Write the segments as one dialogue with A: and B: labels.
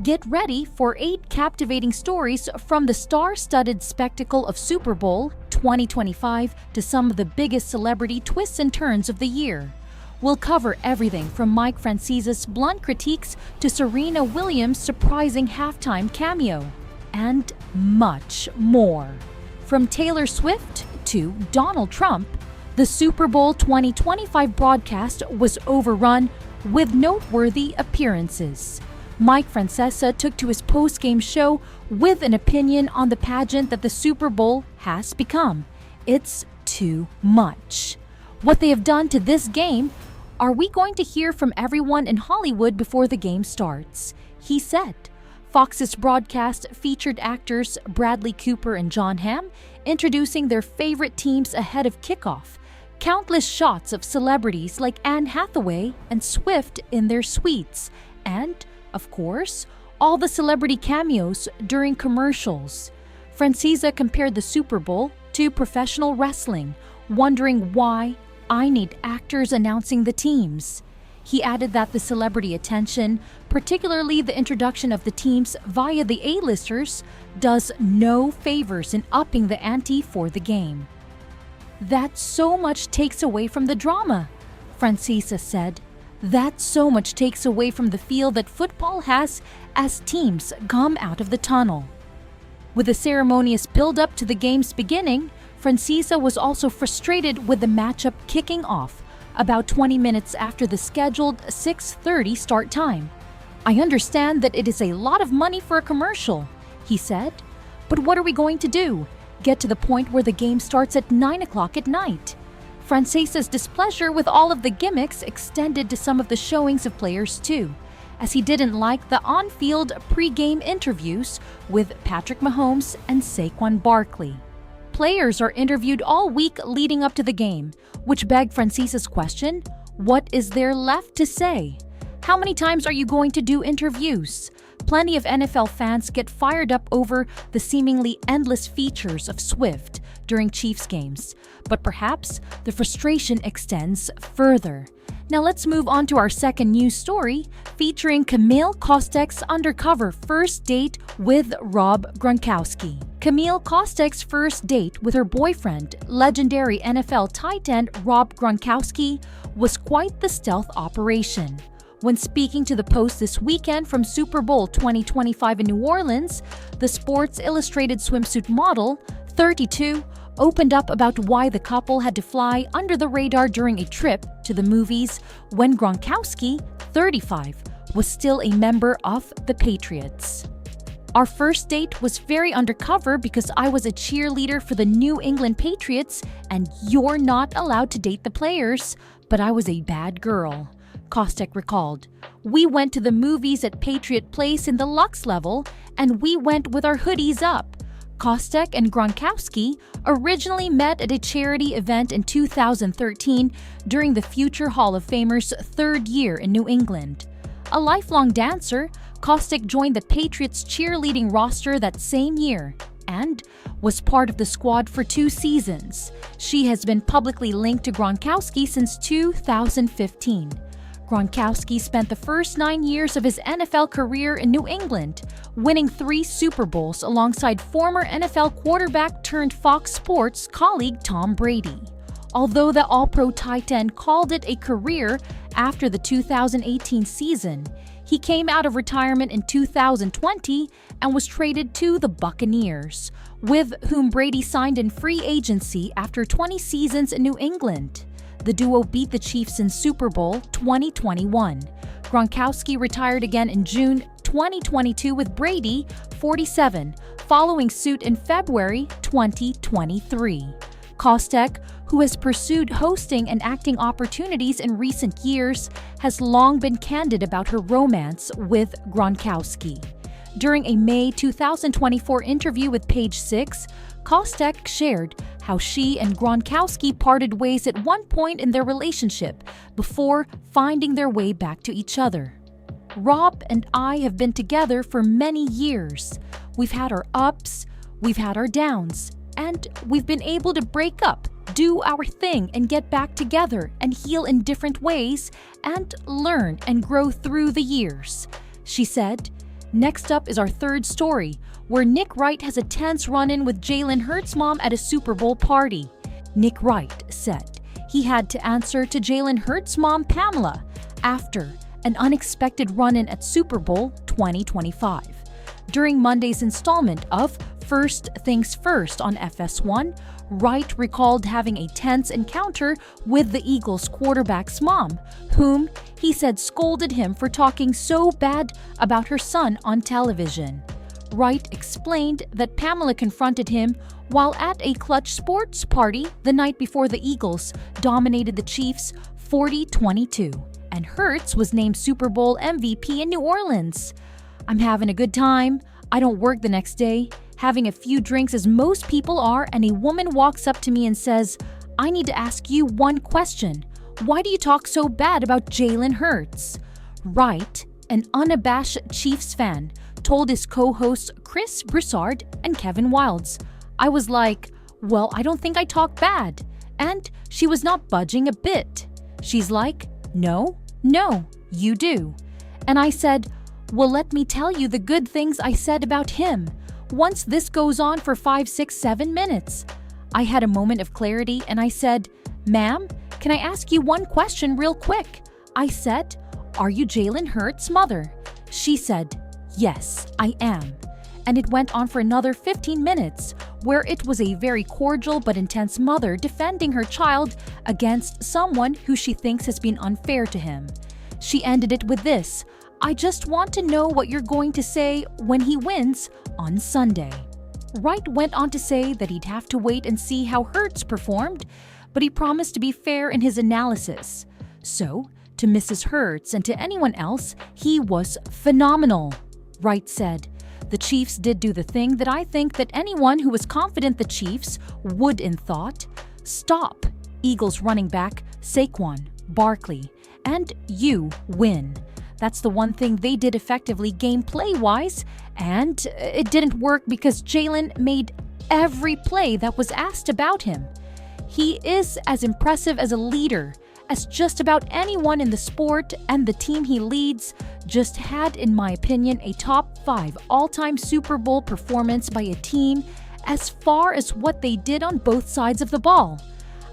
A: Get ready for 8 captivating stories from the star-studded spectacle of Super Bowl 2025 to some of the biggest celebrity twists and turns of the year. We'll cover everything from Mike Francesa's blunt critiques to Serena Williams' surprising halftime cameo, and much more. From Taylor Swift to Donald Trump, the Super Bowl 2025 broadcast was overrun with noteworthy appearances. Mike Francesa took to his post-game show with an opinion on the pageant that the Super Bowl has become. It's too much. What they have done to this game, are we going to hear from everyone in Hollywood before the game starts? He said. Fox's broadcast featured actors Bradley Cooper and Jon Hamm introducing their favorite teams ahead of kickoff. Countless shots of celebrities like Anne Hathaway and Swift in their suites, and of course, all the celebrity cameos during commercials. Francesa compared the Super Bowl to professional wrestling, wondering why I need actors announcing the teams. He added that the celebrity attention, particularly the introduction of the teams via the A-listers, does no favors in upping the ante for the game. That so much takes away from the drama, Francesa said. That so much takes away from the feel that football has as teams come out of the tunnel. With the ceremonious build-up to the game's beginning, Francesa was also frustrated with the matchup kicking off about 20 minutes after the scheduled 6:30 start time. I understand that it is a lot of money for a commercial, he said, but what are we going to do? Get to the point where the game starts at 9 o'clock at night? Francesa's displeasure with all of the gimmicks extended to some of the showings of players too, as he didn't like the on-field pre-game interviews with Patrick Mahomes and Saquon Barkley. Players are interviewed all week leading up to the game, which begged Francesa's question, what is there left to say? How many times are you going to do interviews? Plenty of NFL fans get fired up over the seemingly endless features of Swift during Chiefs games, but perhaps the frustration extends further. Now let's move on to our second news story, featuring Camille Kostek's undercover first date with Rob Gronkowski. Camille Kostek's first date with her boyfriend, legendary NFL tight end Rob Gronkowski, was quite the stealth operation. When speaking to the Post this weekend from Super Bowl 2025 in New Orleans, the Sports Illustrated swimsuit model, 32, opened up about why the couple had to fly under the radar during a trip to the movies when Gronkowski, 35, was still a member of the Patriots. Our first date was very undercover because I was a cheerleader for the New England Patriots and you're not allowed to date the players, but I was a bad girl, Kostek recalled. We went to the movies at Patriot Place in the Lux level and we went with our hoodies up. Kostek and Gronkowski originally met at a charity event in 2013 during the future Hall of Famer's third year in New England. A lifelong dancer, Kostek joined the Patriots cheerleading roster that same year and was part of the squad for 2 seasons. She has been publicly linked to Gronkowski since 2015. Gronkowski spent the first 9 years of his NFL career in New England, winning 3 Super Bowls alongside former NFL quarterback turned Fox Sports colleague Tom Brady. Although the All-Pro tight end called it a career after the 2018 season, he came out of retirement in 2020 and was traded to the Buccaneers, with whom Brady signed in free agency after 20 seasons in New England. The duo beat the Chiefs in Super Bowl 2021. Gronkowski retired again in June 2022 with Brady, 47, following suit in February 2023. Kostek, who has pursued hosting and acting opportunities in recent years, has long been candid about her romance with Gronkowski. During a May 2024 interview with Page Six, Kostek shared how she and Gronkowski parted ways at one point in their relationship before finding their way back to each other. Rob and I have been together for many years. We've had our ups, we've had our downs, and we've been able to break up, do our thing, and get back together and heal in different ways and learn and grow through the years. She said, Next up is our third story, where Nick Wright has a tense run-in with Jalen Hurts' mom at a Super Bowl party. Nick Wright said he had to answer to Jalen Hurts' mom, Pamela, after an unexpected run-in at Super Bowl 2025. During Monday's installment of First Things First on FS1, Wright recalled having a tense encounter with the Eagles quarterback's mom, whom he said scolded him for talking so bad about her son on television. Wright explained that Pamela confronted him while at a clutch sports party the night before the Eagles dominated the Chiefs 40-22, and Hurts was named Super Bowl MVP in New Orleans. "I'm having a good time. I don't work the next day, having a few drinks as most people are, and a woman walks up to me and says, 'I need to ask you one question. Why do you talk so bad about Jalen Hurts?'" Wright, an unabashed Chiefs fan, told his co-hosts Chris Broussard and Kevin Wildes, "I was like, well, I don't think I talk bad." And she was not budging a bit. She's like, no, you do." And I said, "Well, let me tell you the good things I said about him. Once this goes on for 5, 6, 7 minutes. I had a moment of clarity and I said, "Ma'am, can I ask you one question real quick?" I said, "Are you Jalen Hurts' mother?" She said, "Yes, I am." And it went on for another 15 minutes, where it was a very cordial but intense mother defending her child against someone who she thinks has been unfair to him. She ended it with this, "I just want to know what you're going to say when he wins on Sunday." Wright went on to say that he'd have to wait and see how Hurts performed, but he promised to be fair in his analysis. So, to Mrs. Hurts and to anyone else, he was phenomenal. Wright said, "The Chiefs did do the thing that I think that anyone who was confident the Chiefs would in thought. Stop Eagles running back Saquon Barkley, and you win. That's the one thing they did effectively gameplay-wise, and it didn't work because Jalen made every play that was asked about him. He is as impressive as a leader as just about anyone in the sport, and the team he leads just had, in my opinion, a top 5 all-time Super Bowl performance by a team as far as what they did on both sides of the ball.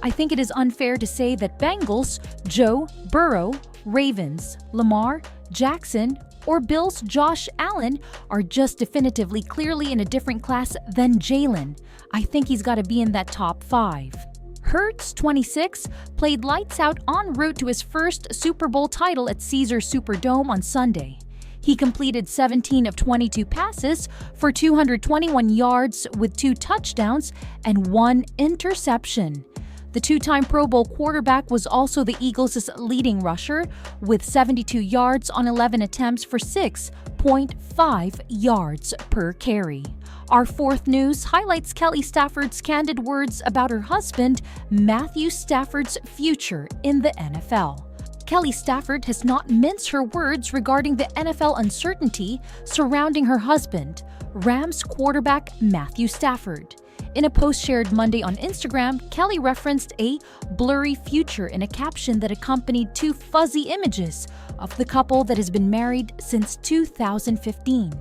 A: I think it is unfair to say that Bengals, Joe Burrow, Ravens, Lamar Jackson, or Bills' Josh Allen are just definitively clearly in a different class than Jalen. I think he's got to be in that top 5. Hurts, 26, played lights out en route to his first Super Bowl title at Caesars Superdome on Sunday. He completed 17 of 22 passes for 221 yards with 2 touchdowns and 1 interception. The 2-time Pro Bowl quarterback was also the Eagles' leading rusher with 72 yards on 11 attempts for 6.5 yards per carry. Our fourth news highlights Kelce Stafford's candid words about her husband, Matthew Stafford's future in the NFL. Kelce Stafford has not minced her words regarding the NFL uncertainty surrounding her husband, Rams quarterback Matthew Stafford. In a post shared Monday on Instagram, Kelce referenced a blurry future in a caption that accompanied 2 fuzzy images of the couple that has been married since 2015.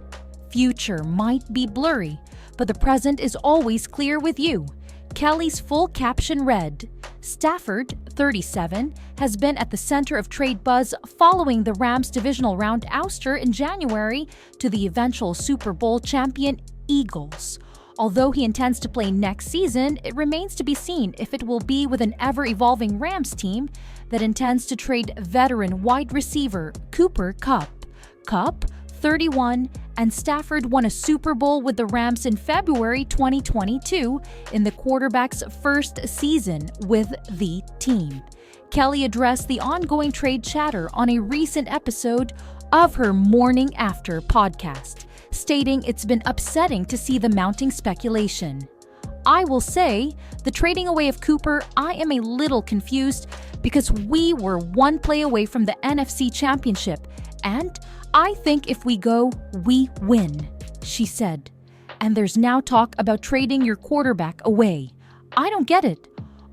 A: Future might be blurry, but the present is always clear with you. Kelce's full caption read, "Stafford, 37, has been at the center of trade buzz following the Rams' divisional round ouster in January to the eventual Super Bowl champion Eagles. Although he intends to play next season, it remains to be seen if it will be with an ever-evolving Rams team that intends to trade veteran wide receiver Cooper Kupp. Kupp, 31, and Stafford won a Super Bowl with the Rams in February 2022 in the quarterback's first season with the team." Kelce addressed the ongoing trade chatter on a recent episode of her Morning After podcast, stating it's been upsetting to see the mounting speculation. "I will say, the trading away of Cooper, I am a little confused because we were 1 play away from the NFC Championship, and I think if we go, we win," she said. "And there's now talk about trading your quarterback away. I don't get it.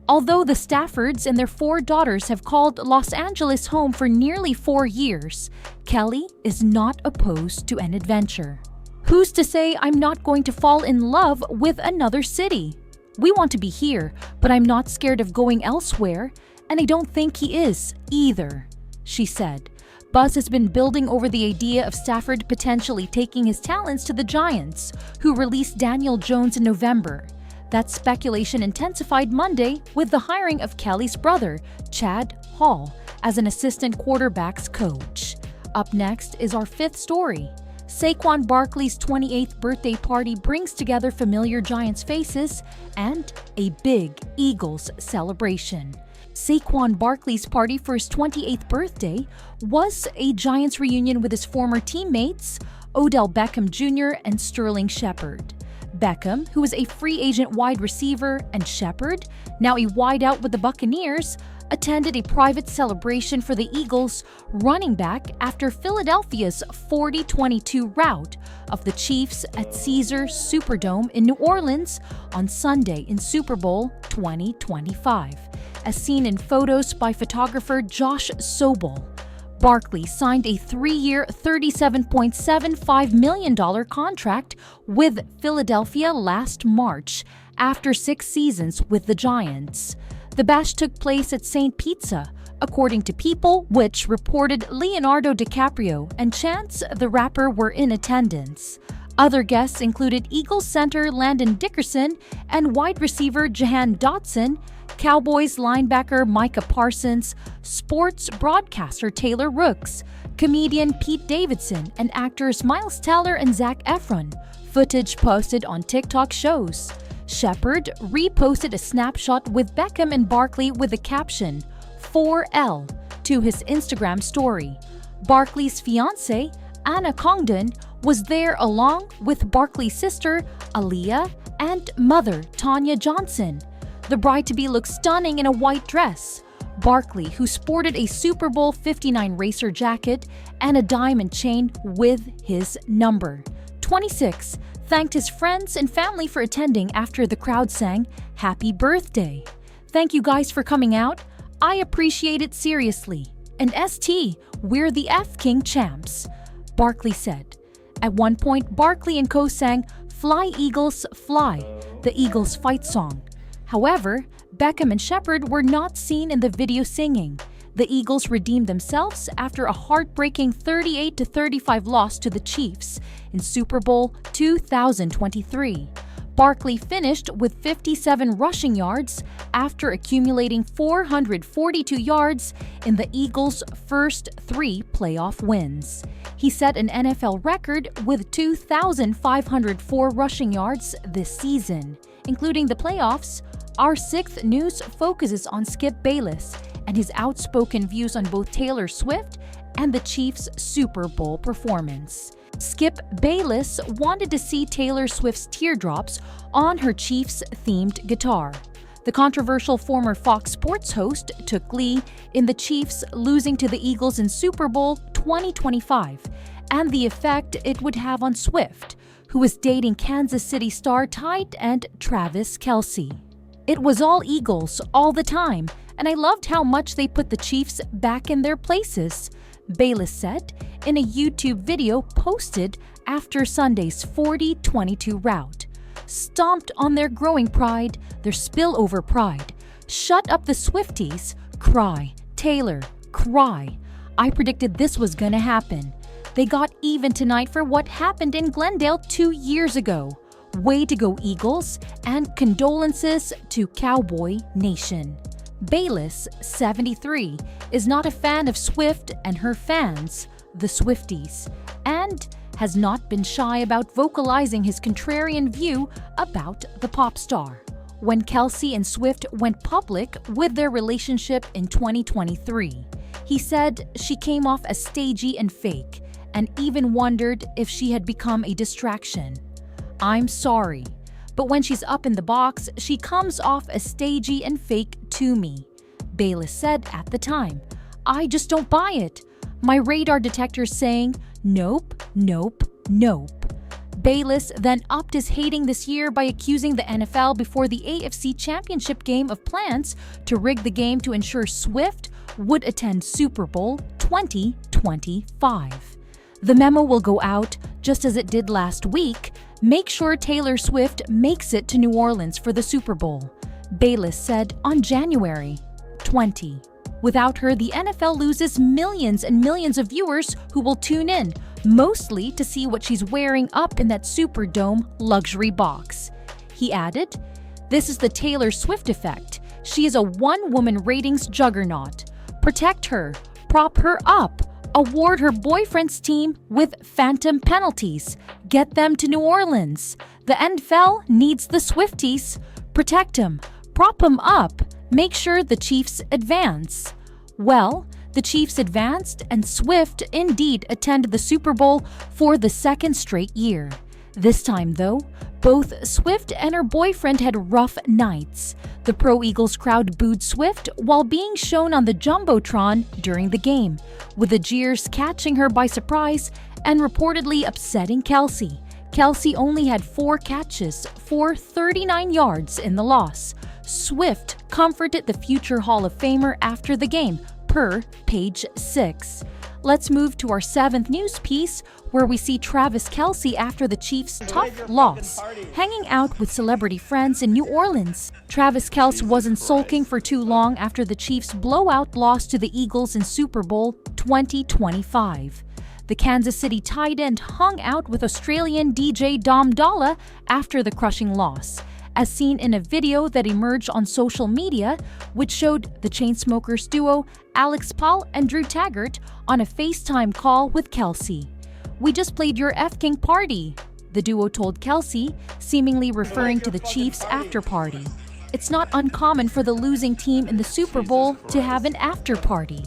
A: Although the Staffords and their 4 daughters have called Los Angeles home for nearly 4 years, Kelly is not opposed to an adventure. "Who's to say I'm not going to fall in love with another city? We want to be here, but I'm not scared of going elsewhere, and I don't think he is either," she said. Buzz has been building over the idea of Stafford potentially taking his talents to the Giants, who released Daniel Jones in November. That speculation intensified Monday with the hiring of Kelly's brother, Chad Hall, as an assistant quarterbacks coach. Up next is our 5th story. Saquon Barkley's 28th birthday party brings together familiar Giants faces and a big Eagles celebration. Saquon Barkley's party for his 28th birthday was a Giants reunion with his former teammates, Odell Beckham Jr. and Sterling Shepard. Beckham, who is a free agent wide receiver, and Shepard, now a wideout with the Buccaneers, attended a private celebration for the Eagles running back after Philadelphia's 40-22 rout of the Chiefs at Caesars Superdome in New Orleans on Sunday in Super Bowl 2025, as seen in photos by photographer Josh Sobel. Barkley signed a 3-year, $37.75 million contract with Philadelphia last March after 6 seasons with the Giants. The bash took place at St. Pizza, according to People, which reported Leonardo DiCaprio and Chance the Rapper were in attendance. Other guests included Eagles center Landon Dickerson and wide receiver Jahan Dotson, Cowboys linebacker Micah Parsons, sports broadcaster Taylor Rooks, comedian Pete Davidson, and actors Miles Teller and Zac Efron. Footage posted on TikTok shows. Shepard reposted a snapshot with Beckham and Barkley with the caption, 4L, to his Instagram story. Barkley's fiancée, Anna Congdon, was there along with Barkley's sister, Aaliyah, and mother, Tanya Johnson. The bride-to-be looked stunning in a white dress. Barkley, who sported a Super Bowl 59 racer jacket and a diamond chain with his number, 26, thanked his friends and family for attending after the crowd sang, "Happy birthday." "Thank you guys for coming out. I appreciate it seriously. And ST, we're the F King champs," Barkley said. At one point, Barkley and co sang "Fly Eagles, Fly," the Eagles fight song. However, Beckham and Shepard were not seen in the video singing. The Eagles redeemed themselves after a heartbreaking 38-35 loss to the Chiefs in Super Bowl 2023. Barkley finished with 57 rushing yards after accumulating 442 yards in the Eagles' first 3 playoff wins. He set an NFL record with 2,504 rushing yards this season. Including the playoffs, our 6th news focuses on Skip Bayless and his outspoken views on both Taylor Swift and the Chiefs' Super Bowl performance. Skip Bayless wanted to see Taylor Swift's teardrops on her Chiefs-themed guitar. The controversial former Fox Sports host took glee in the Chiefs losing to the Eagles in Super Bowl 2025 and the effect it would have on Swift, who was dating Kansas City star tight end Travis Kelce. "It was all Eagles all the time, and I loved how much they put the Chiefs back in their places," Bayless said in a YouTube video posted after Sunday's 40-22 rout. "Stomped on their growing pride, their spillover pride. Shut up the Swifties. Cry. Taylor. Cry. I predicted this was gonna happen. They got even tonight for what happened in Glendale 2 years ago. Way to go, Eagles, and condolences to Cowboy Nation." Bayless, 73, is not a fan of Swift and her fans, the Swifties, and has not been shy about vocalizing his contrarian view about the pop star. When Kelce and Swift went public with their relationship in 2023, he said she came off as stagey and fake, and even wondered if she had become a distraction. "I'm sorry, but when she's up in the box, she comes off as stagey and fake to me," Bayless said at the time. "I just don't buy it. My radar detector's saying, nope, nope, nope." Bayless then upped his hating this year by accusing the NFL before the AFC Championship game of plans to rig the game to ensure Swift would attend Super Bowl 2025. The memo will go out just as it did last week. Make sure Taylor Swift makes it to New Orleans for the Super Bowl, Bayless said on January 20. Without her, the NFL loses millions and millions of viewers who will tune in, mostly to see what she's wearing up in that Superdome luxury box. He added, "This is the Taylor Swift effect. She is a one-woman ratings juggernaut. Protect her, prop her up, award her boyfriend's team with phantom penalties, get them to New Orleans. The NFL needs the Swifties. Protect them, prop them up, make sure the Chiefs advance." Well, the Chiefs advanced and Swift indeed attended the Super Bowl for the second straight year. This time, though, both Swift and her boyfriend had rough nights. The pro-Eagles crowd booed Swift while being shown on the Jumbotron during the game, with the jeers catching her by surprise and reportedly upsetting Kelce. Kelce only had 4 catches for 39 yards in the loss. Swift comforted the future Hall of Famer after the game, per page 6. Let's move to our 7th news piece, where we see Travis Kelce after the Chiefs' tough loss, hanging out with celebrity friends in New Orleans. Travis Kelce wasn't sulking for too long after the Chiefs' blowout loss to the Eagles in Super Bowl 2025. The Kansas City tight end hung out with Australian DJ Dom Dolla after the crushing loss, as seen in a video that emerged on social media, which showed the Chainsmokers duo Alex Paul and Drew Taggart on a FaceTime call with Kelce. "We just played your F-King party," the duo told Kelce, seemingly referring to the Chiefs' after party. "It's not uncommon for the losing team in the Super Bowl to have an after party."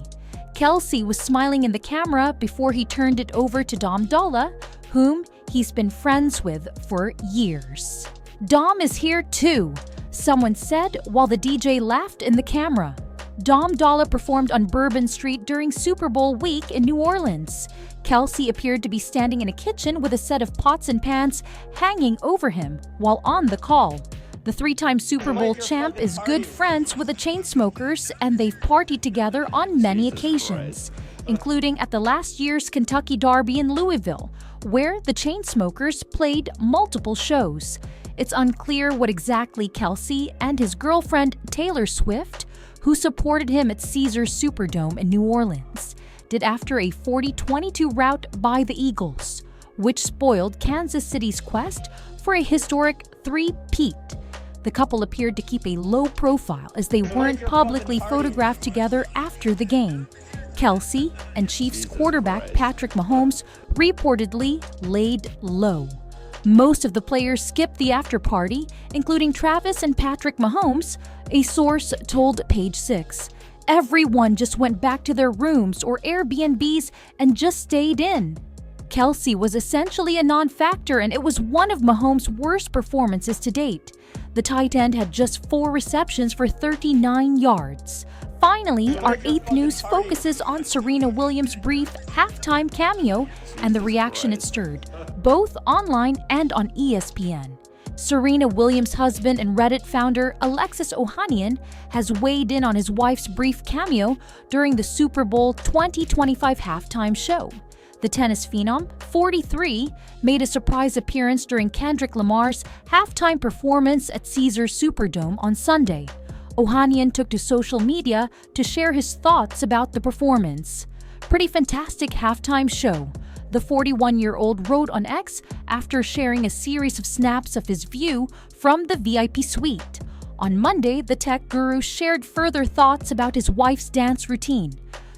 A: Kelce was smiling in the camera before he turned it over to Dom Dolla, whom he's been friends with for years. "Dom is here too," someone said while the DJ laughed in the camera. Dom Dolla performed on Bourbon Street during Super Bowl week in New Orleans. Kelce appeared to be standing in a kitchen with a set of pots and pans hanging over him while on the call. The 3-time Super Bowl champ is good friends with the Chainsmokers, and they've partied together on many occasions, including at the last year's Kentucky Derby in Louisville, where the Chainsmokers played multiple shows. It's unclear what exactly Kelce and his girlfriend Taylor Swift, who supported him at Caesars Superdome in New Orleans, did after a 40-22 rout by the Eagles, which spoiled Kansas City's quest for a historic three-peat. The couple appeared to keep a low profile as they weren't publicly photographed together after the game. Kelce and Chiefs quarterback Patrick Mahomes reportedly laid low. Most of the players skipped the after-party, including Travis and Patrick Mahomes, a source told Page 6. Everyone just went back to their rooms or Airbnbs and just stayed in. Kelce was essentially a non-factor, and it was one of Mahomes' worst performances to date. The tight end had just 4 receptions for 39 yards. Finally, our 8th news focuses on Serena Williams' brief halftime cameo and the reaction it stirred, both online and on ESPN. Serena Williams' husband and Reddit founder Alexis Ohanian has weighed in on his wife's brief cameo during the Super Bowl 2025 halftime show. The tennis phenom, 43, made a surprise appearance during Kendrick Lamar's halftime performance at Caesars Superdome on Sunday. Ohanian took to social media to share his thoughts about the performance. "Pretty fantastic halftime show," the 41-year-old wrote on X after sharing a series of snaps of his view from the VIP suite. On Monday, the tech guru shared further thoughts about his wife's dance routine.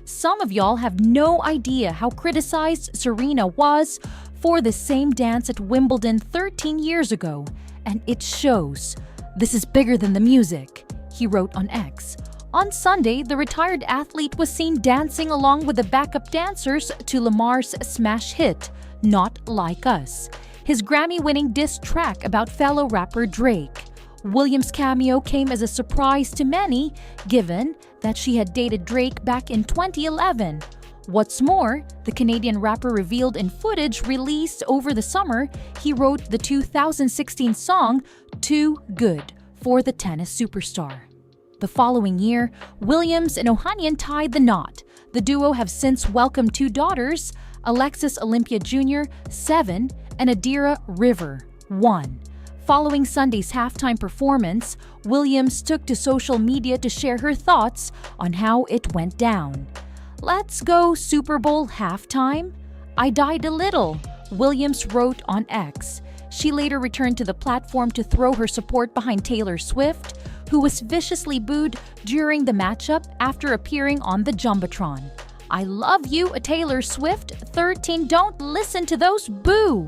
A: "Some of y'all have no idea how criticized Serena was for the same dance at Wimbledon 13 years ago, and it shows. This is bigger than the music," he wrote on X. On Sunday, the retired athlete was seen dancing along with the backup dancers to Lamar's smash hit, Not Like Us, his Grammy-winning diss track about fellow rapper Drake. Williams' cameo came as a surprise to many, given that she had dated Drake back in 2011. What's more, the Canadian rapper revealed in footage released over the summer he wrote the 2016 song Too Good for the tennis superstar. The following year, Williams and Ohanian tied the knot. The duo have since welcomed 2 daughters, Alexis Olympia Jr., 7, and Adira River, 1. Following Sunday's halftime performance, Williams took to social media to share her thoughts on how it went down. "Let's go Super Bowl halftime? I died a little," Williams wrote on X. She later returned to the platform to throw her support behind Taylor Swift, who was viciously booed during the matchup after appearing on the Jumbotron. "I love you, Taylor Swift. 13, don't listen to those, boo,"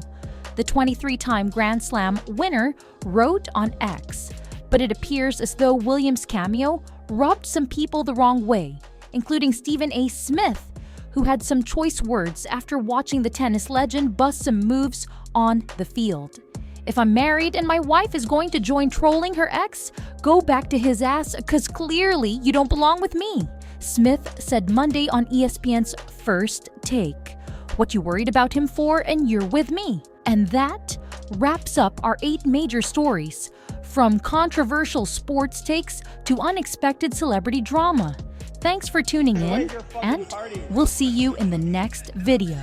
A: the 23-time Grand Slam winner wrote on X. But it appears as though Williams' cameo rubbed some people the wrong way, including Stephen A. Smith, who had some choice words after watching the tennis legend bust some moves on the field. "If I'm married and my wife is going to join trolling her ex, go back to his ass, 'cause clearly you don't belong with me," Smith said Monday on ESPN's First Take. "What you worried about him for, and you're with me." And that wraps up our 8 major stories, from controversial sports takes to unexpected celebrity drama. Thanks for tuning in, and we'll see you in the next video.